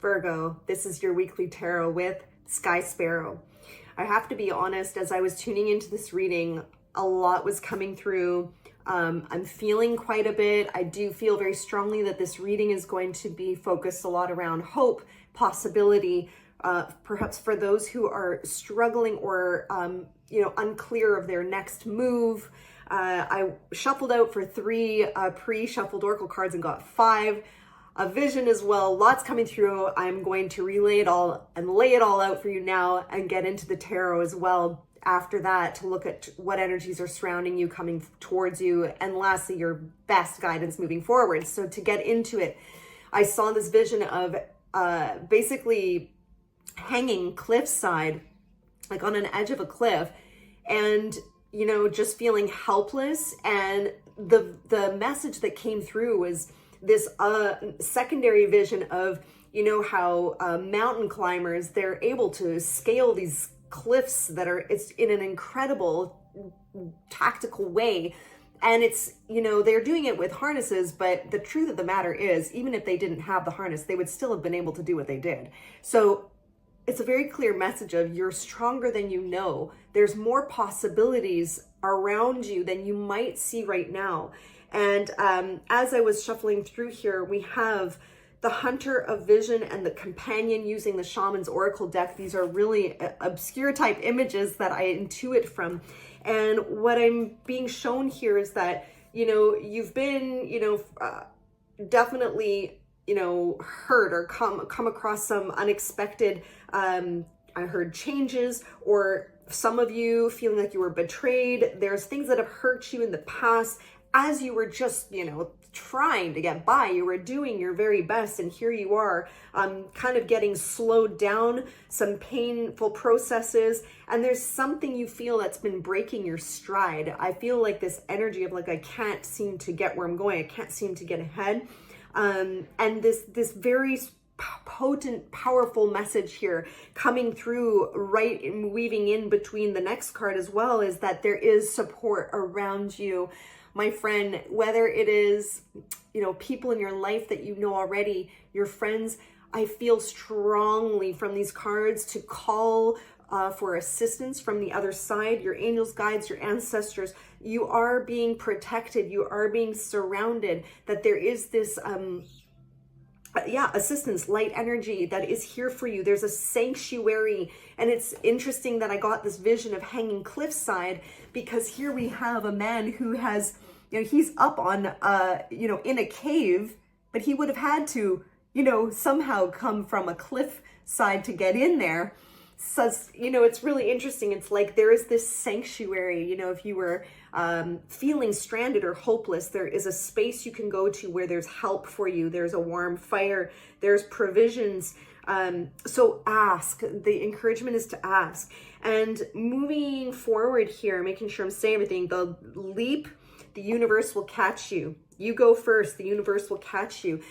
Virgo, this is your weekly tarot with Sky Sparrow. I have to be honest, as I was tuning into this reading, a lot was coming through. I'm feeling quite a bit. I do feel very strongly that this reading is going to be focused a lot around hope, possibility, perhaps for those who are struggling or unclear of their next move. I shuffled out for 3 pre-shuffled oracle cards and got 5. A vision as well, lots coming through. I'm going to relay it all and lay it all out for you now and get into the tarot as well after that to look at what energies are surrounding you, coming towards you, and lastly, your best guidance moving forward. So to get into it, I saw this vision of basically hanging cliffside, like on an edge of a cliff, and just feeling helpless. And the message that came through was this secondary vision of how mountain climbers, they're able to scale these cliffs that are, it's in an incredible tactical way, and it's they're doing it with harnesses, but the truth of the matter is, even if they didn't have the harness, they would still have been able to do what they did. So it's a very clear message of you're stronger than you know. There's more possibilities around you than you might see right now. And as I was shuffling through here, we have the Hunter of Vision and the Companion using the Shaman's Oracle deck. These are really obscure type images that I intuit from. And what I'm being shown here is that, you've been, definitely, hurt or come across some unexpected, I heard changes, or some of you feeling like you were betrayed. There's things that have hurt you in the past. As you were just, trying to get by, you were doing your very best, and here you are, kind of getting slowed down, some painful processes, and there's something you feel that's been breaking your stride. I feel like this energy of like, I can't seem to get where I'm going, I can't seem to get ahead, and this very potent, powerful message here coming through, right, and weaving in between the next card as well, is that there is support around you, my friend, whether it is, people in your life that already, your friends. I feel strongly from these cards to call for assistance from the other side, your angels, guides, your ancestors. You are being protected, you are being surrounded, that there is this assistance, light energy that is here for you. There's a sanctuary, and it's interesting that I got this vision of hanging cliffside, because here we have a man who has, he's up on, in a cave, but he would have had to, somehow come from a cliff side to get in there. So, it's really interesting. It's like there is this sanctuary, if you were feeling stranded or hopeless, there is a space you can go to where there's help for you. There's a warm fire, there's provisions. So ask. The encouragement is to ask. And moving forward here, making sure I'm saying everything, the leap, the universe will catch you. You go first, the universe will catch you.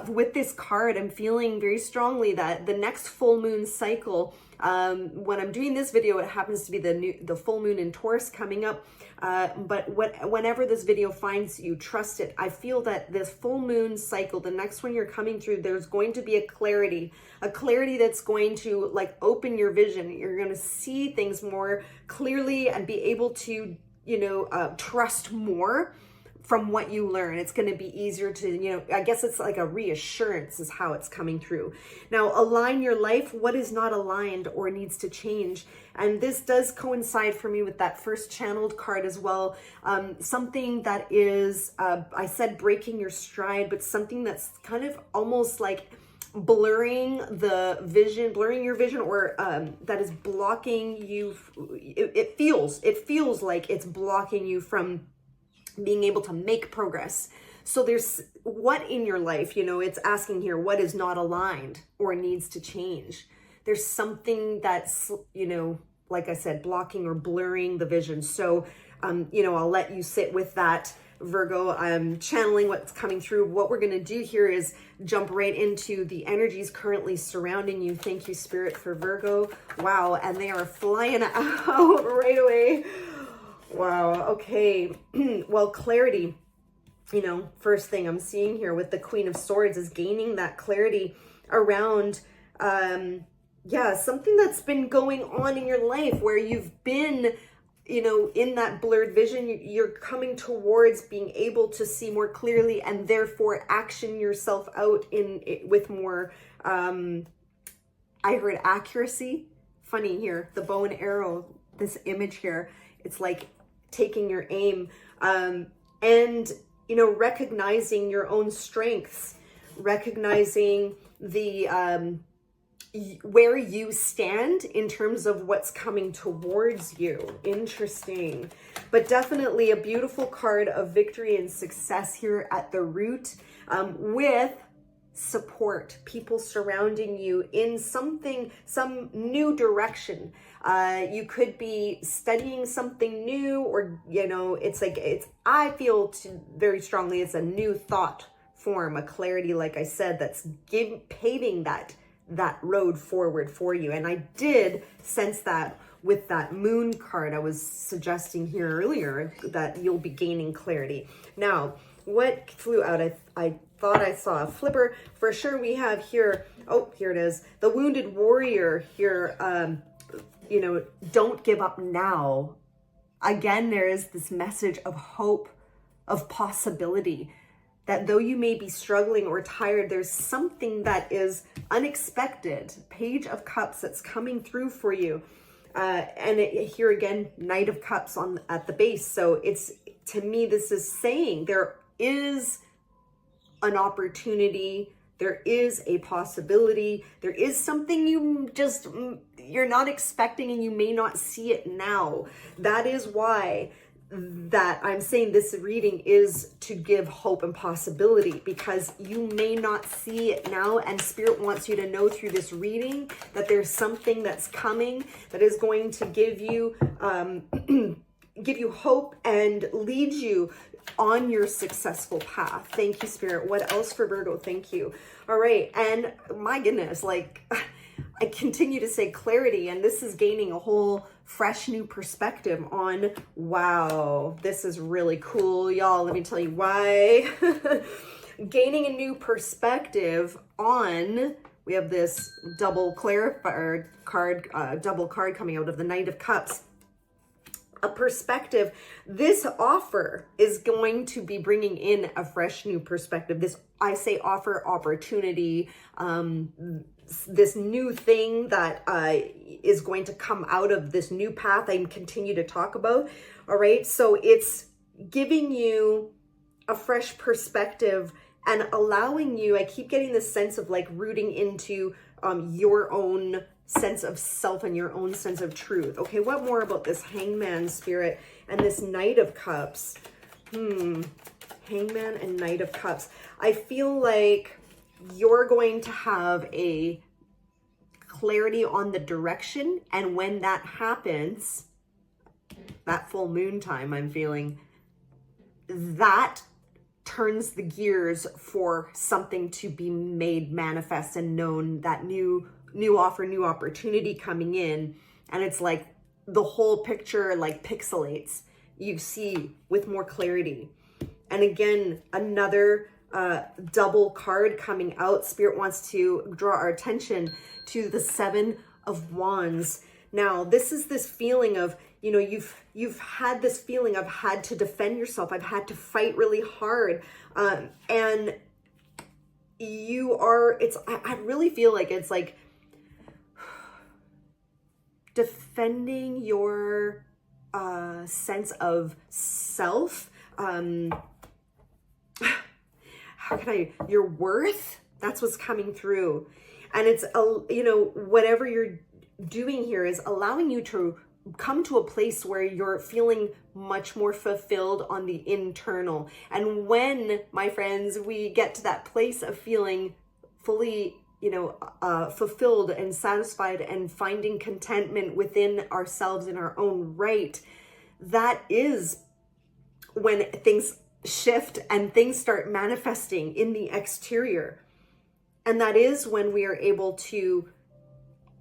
With this card, I'm feeling very strongly that the next full moon cycle, when I'm doing this video, it happens to be the full moon in Taurus coming up. But whenever this video finds you, trust it. I feel that this full moon cycle, the next one you're coming through, there's going to be a clarity that's going to like open your vision. You're going to see things more clearly and be able to, trust more from what you learn. It's going to be easier to, I guess it's like a reassurance is how it's coming through. Now, align your life. What is not aligned or needs to change? And this does coincide for me with that first channeled card as well. Something that is, I said breaking your stride, but something that's kind of almost like blurring your vision, or that is blocking you. It feels like it's blocking you from being able to make progress. So there's what in your life, it's asking here, what is not aligned or needs to change? There's something that's, like I said, blocking or blurring the vision. So, I'll let you sit with that, Virgo. I'm channeling what's coming through. What we're going to do here is jump right into the energies currently surrounding you. Thank you, Spirit, for Virgo. Wow. And they are flying out right away. Wow. Okay. Well, clarity, first thing I'm seeing here with the Queen of Swords is gaining that clarity around, yeah, something that's been going on in your life where you've been, you know, in that blurred vision. You're coming towards being able to see more clearly and therefore action yourself out with more, I heard accuracy. Funny here, the bow and arrow, this image here, it's like taking your aim, and, you know, recognizing your own strengths, recognizing the, where you stand in terms of what's coming towards you. Interesting. But definitely a beautiful card of victory and success here at the root, with support, people surrounding you in some new direction. You could be studying something new, or, you know, I feel very strongly it's a new thought form, a clarity, like I said, that's paving that road forward for you. And I did sense that with that moon card I was suggesting here earlier, that you'll be gaining clarity. Now, what flew out? I thought I saw a flipper. For sure we have here, oh, here it is, the wounded warrior here. You know, don't give up now. Again, there is this message of hope, of possibility, that though you may be struggling or tired, there's something that is unexpected. Page of Cups that's coming through for you. And here again, Knight of Cups at the base. So it's, to me, this is saying there is an opportunity, there is a possibility, there is something you're not expecting and you may not see it now. That is why that I'm saying this reading is to give hope and possibility, because you may not see it now, and Spirit wants you to know through this reading that there's something that's coming that is going to give you give you hope and lead you on your successful path. Thank you, Spirit. What else for Virgo? Thank you. All right. And my goodness, like, I continue to say clarity, and this is gaining a whole fresh new perspective on, wow, this is really cool, y'all. Let me tell you why. Gaining a new perspective on, we have this double clarifier card, double card coming out of the Knight of Cups. A perspective. This offer is going to be bringing in a fresh new perspective. This, I say, offer, opportunity, this new thing that is going to come out of this new path I continue to talk about. All right. So it's giving you a fresh perspective and allowing you, I keep getting this sense of like rooting into your own sense of self and your own sense of truth. Okay, what more about this Hangman, Spirit, and this Knight of Cups? Hangman and Knight of Cups. I feel like you're going to have a clarity on the direction, and when that happens, that full moon time, I'm feeling, that turns the gears for something to be made manifest and known, that new offer, new opportunity coming in. And it's like the whole picture like pixelates, you see with more clarity. And again, another double card coming out. Spirit wants to draw our attention to the Seven of Wands. Now, this is this feeling of, you know, you've had this feeling of had to defend yourself. I've had to fight really hard. And you are, I really feel like it's like defending your sense of self. Your worth, that's what's coming through. And it's, you know, whatever you're doing here is allowing you to come to a place where you're feeling much more fulfilled on the internal. And when, my friends, we get to that place of feeling fully, you know, fulfilled and satisfied and finding contentment within ourselves in our own right, that is when things shift and things start manifesting in the exterior. And that is when we are able to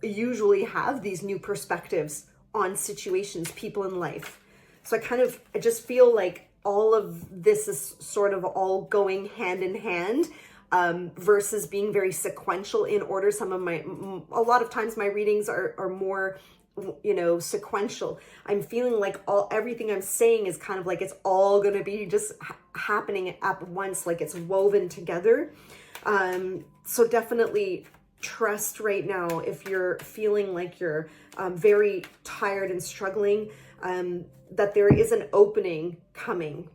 usually have these new perspectives on situations, people in life. So I just feel like all of this is sort of all going hand in hand. versus being very sequential in order. A lot of times my readings are more, you know, sequential. I'm feeling like everything I'm saying is kind of like it's all going to be just happening at once, like it's woven together. So definitely trust right now if you're feeling like you're very tired and struggling, that there is an opening coming,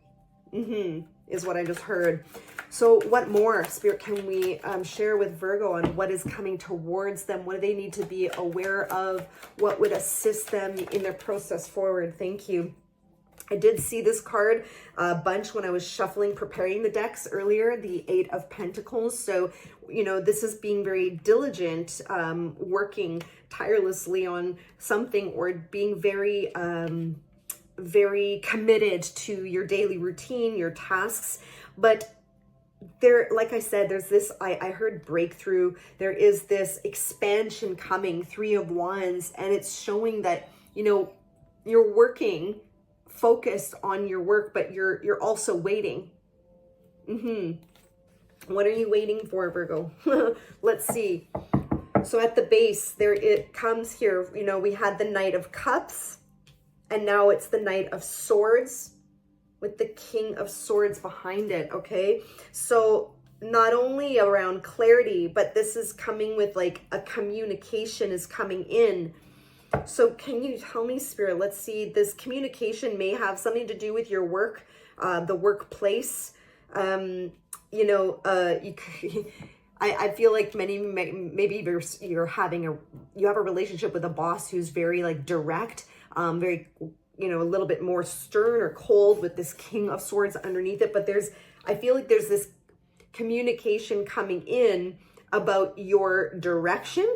is what I just heard. So what more, Spirit, can we share with Virgo on what is coming towards them? What do they need to be aware of? What would assist them in their process forward? Thank you. I did see this card a bunch when I was shuffling, preparing the decks earlier, the 8 of Pentacles. So, you know, this is being very diligent, working tirelessly on something, or being very, very committed to your daily routine, your tasks. But there, like I said, there's this, I heard breakthrough. There is this expansion coming, 3 of Wands, and it's showing that, you know, you're working, focused on your work, but you're also waiting. What are you waiting for, Virgo? Let's see. So at the base, there it comes here, you know, we had the Knight of Cups, and now it's the Knight of Swords with the King of Swords behind it, okay? So not only around clarity, but this is coming with like a communication is coming in. So can you tell me, Spirit, let's see, this communication may have something to do with your work, the workplace. You know, I feel like maybe you have a relationship with a boss who's very like direct, very, you know, a little bit more stern or cold with this King of Swords underneath it. But I feel like there's this communication coming in about your direction.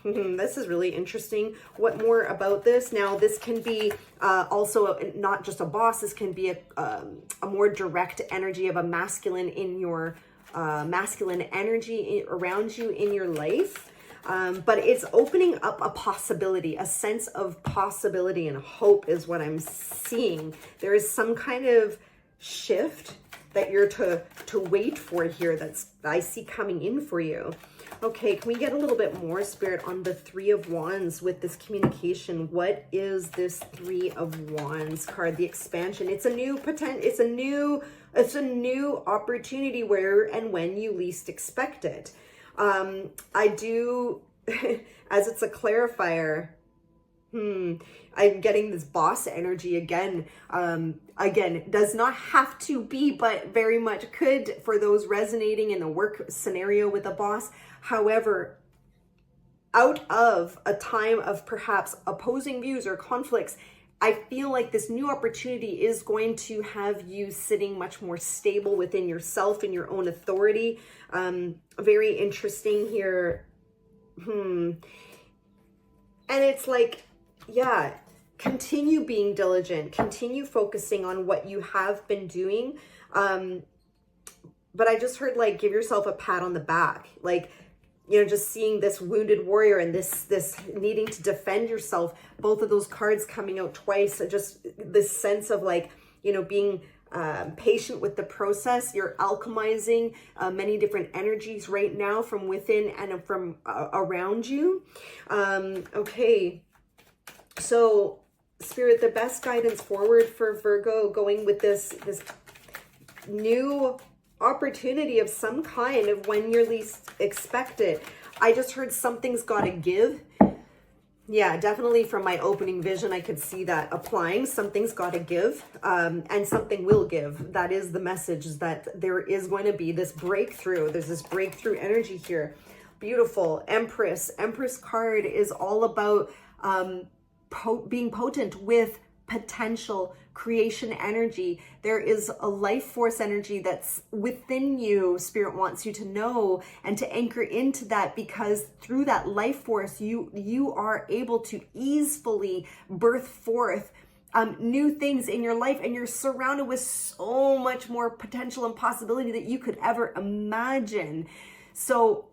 This is really interesting. What more about this? Now, this can be also not just a boss. This can be a more direct energy of a masculine in your masculine energy around you in your life. But it's opening up a possibility, a sense of possibility and hope is what I'm seeing. There is some kind of shift that you're to wait for here that I see coming in for you. Okay, can we get a little bit more, Spirit, on the 3 of Wands with this communication? What is this 3 of Wands card? The expansion. It's a new potential. It's a new opportunity where and when you least expect it. I do, as it's a clarifier, I'm getting this boss energy again. Again, does not have to be, but very much could for those resonating in the work scenario with a boss. However, out of a time of perhaps opposing views or conflicts, I feel like this new opportunity is going to have you sitting much more stable within yourself and your own authority. Very interesting here. And it's like, yeah, continue being diligent, continue focusing on what you have been doing. But I just heard, like, give yourself a pat on the back. Like, you know, just seeing this wounded warrior and this needing to defend yourself, both of those cards coming out twice, just this sense of, like, you know, being patient with the process. You're alchemizing many different energies right now from within and from around you. Okay, so Spirit, the best guidance forward for Virgo going with this new opportunity of some kind of when you're least expected. I just heard something's got to give. Yeah, definitely from my opening vision, I could see that applying. Something's got to give, and something will give. That is the message, is that there is going to be this breakthrough. There's this breakthrough energy here. Beautiful. Empress. Empress card is all about being potent with potential creation energy. There is a life force energy that's within you. Spirit wants you to know and to anchor into that, because through that life force, you are able to easily birth forth new things in your life, and you're surrounded with so much more potential and possibility that you could ever imagine. So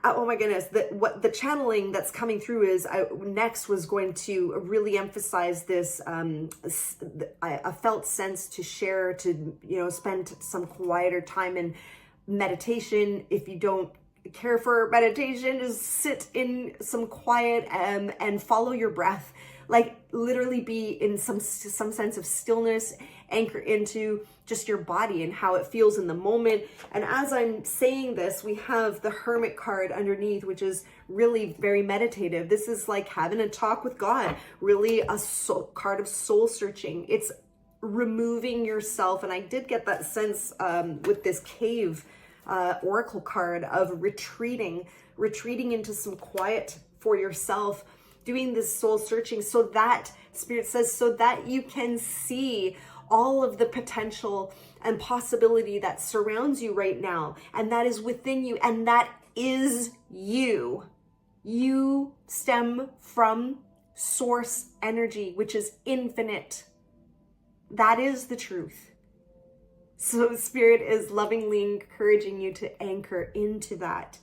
oh my goodness, what the channeling that's coming through is, next was going to really emphasize this, a felt sense to share, to, you know, spend some quieter time in meditation. If you don't care for meditation, just sit in some quiet and follow your breath. Like literally be in some sense of stillness, anchor into just your body and how it feels in the moment. And as I'm saying this, we have the Hermit card underneath, which is really very meditative. This is like having a talk with God, really a card of soul searching. It's removing yourself. And I did get that sense with this cave oracle card of retreating into some quiet for yourself, doing this soul searching, so that Spirit says, so that you can see all of the potential and possibility that surrounds you right now, and that is within you, and that is you. You stem from source energy, which is infinite. That is the truth. So Spirit is lovingly encouraging you to anchor into that.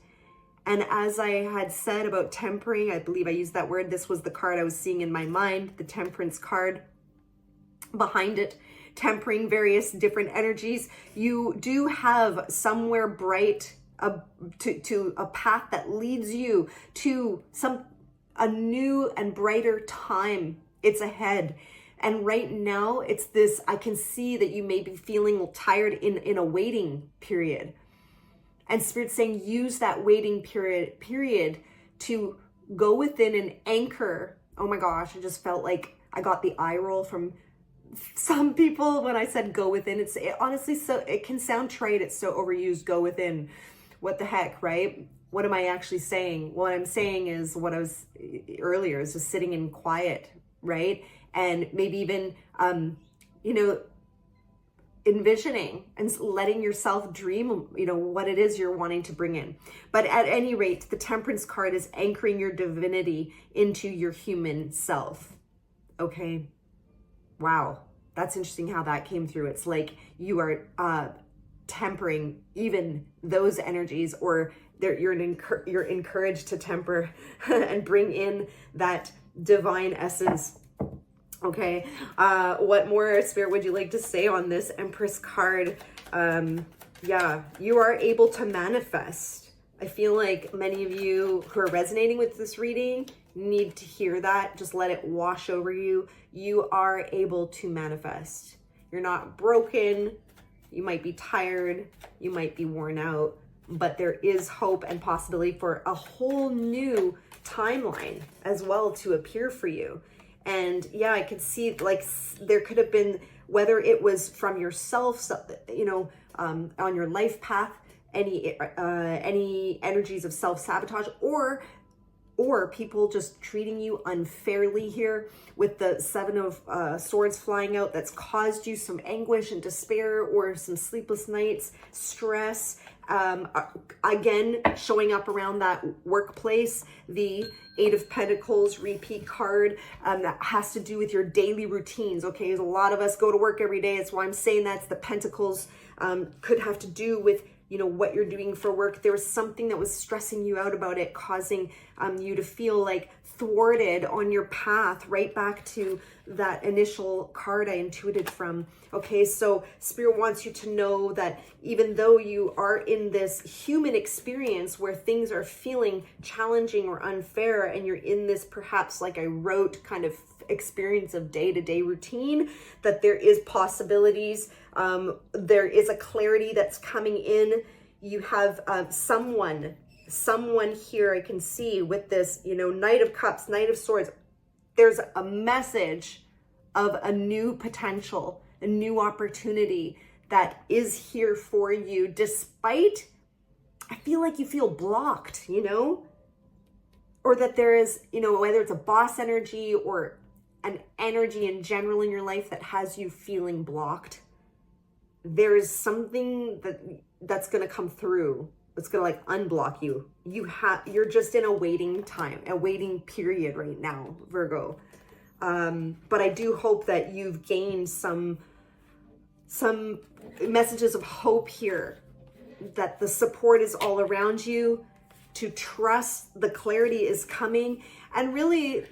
And as I had said about tempering, I believe I used that word. This was the card I was seeing in my mind, the Temperance card. Behind it, tempering various different energies. You do have somewhere bright to a path that leads you to a new and brighter time. It's ahead. And right now, it's this, I can see that you may be feeling tired in a waiting period. And Spirit's saying, use that waiting period to go within and anchor. Oh my gosh, I just felt like I got the eye roll from some people when I said go within. Honestly, so it can sound trite. It's so overused, go within. What the heck, right? What am I actually saying? What I'm saying is what I was earlier, is just sitting in quiet, right? And maybe even, envisioning and letting yourself dream, what it is you're wanting to bring in. But at any rate, the Temperance card is anchoring your divinity into your human self. Okay. Wow. That's interesting how that came through. It's like you are tempering even those energies, or you're encouraged to temper and bring in that divine essence. Okay, what more, Spirit, would you like to say on this Empress card? Yeah, you are able to manifest. I feel like many of you who are resonating with this reading need to hear that. Just let it wash over you. You are able to manifest. You're not broken. You might be tired. You might be worn out, but there is hope and possibility for a whole new timeline as well to appear for you. And yeah, I could see like there could have been, whether it was from yourself, on your life path, any energies of self-sabotage, or people just treating you unfairly here with the Seven of Swords flying out, that's caused you some anguish and despair, or some sleepless nights, stress. Again, showing up around that workplace, the Eight of Pentacles repeat card, that has to do with your daily routines. Okay, a lot of us go to work every day. That's why I'm saying that's the Pentacles. Could have to do with what you're doing for work. There was something that was stressing you out about it, causing you to feel like thwarted on your path, right back to that initial card I intuited from. Okay, so Spirit wants you to know that even though you are in this human experience where things are feeling challenging or unfair, and you're in this perhaps, like I wrote, kind of experience of day-to-day routine, that there is possibilities. There is a clarity that's coming in. You have someone here I can see with this, Knight of Cups, Knight of Swords. There's a message of a new potential, a new opportunity that is here for you, despite, I feel like you feel blocked, or that there is, whether it's a boss energy or an energy in general in your life that has you feeling blocked. There is something that's going to come through. It's going to like unblock you. You're just in a waiting period right now, Virgo. But I do hope that you've gained some messages of hope here, that the support is all around you, to trust the clarity is coming. And really,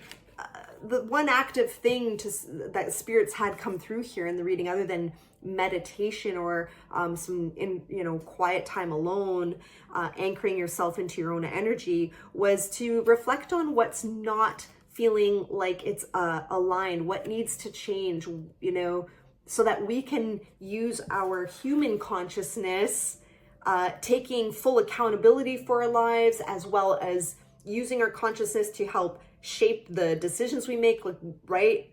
the one active thing that spirits had come through here in the reading, other than meditation or some quiet time alone, anchoring yourself into your own energy, was to reflect on what's not feeling like it's aligned, what needs to change, so that we can use our human consciousness, taking full accountability for our lives, as well as using our consciousness to help shape the decisions we make, right?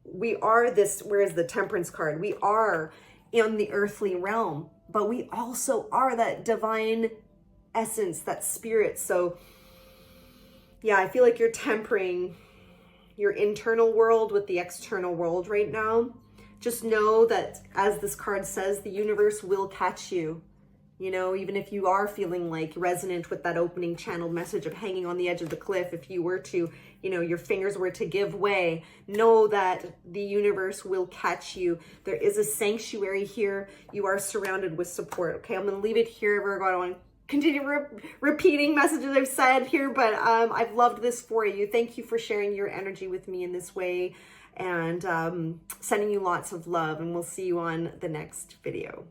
We are this, whereas the Temperance card, we are in the earthly realm, but we also are that divine essence, that spirit. So yeah, I feel like you're tempering your internal world with the external world right now. Just know that, as this card says, the universe will catch you. Even if you are feeling like resonant with that opening channeled message of hanging on the edge of the cliff, if you were to, your fingers were to give way, know that the universe will catch you. There is a sanctuary here. You are surrounded with support. Okay, I'm going to leave it here, Virgo. I don't want to continue repeating messages I've said here, but I've loved this for you. Thank you for sharing your energy with me in this way, and sending you lots of love, and we'll see you on the next video.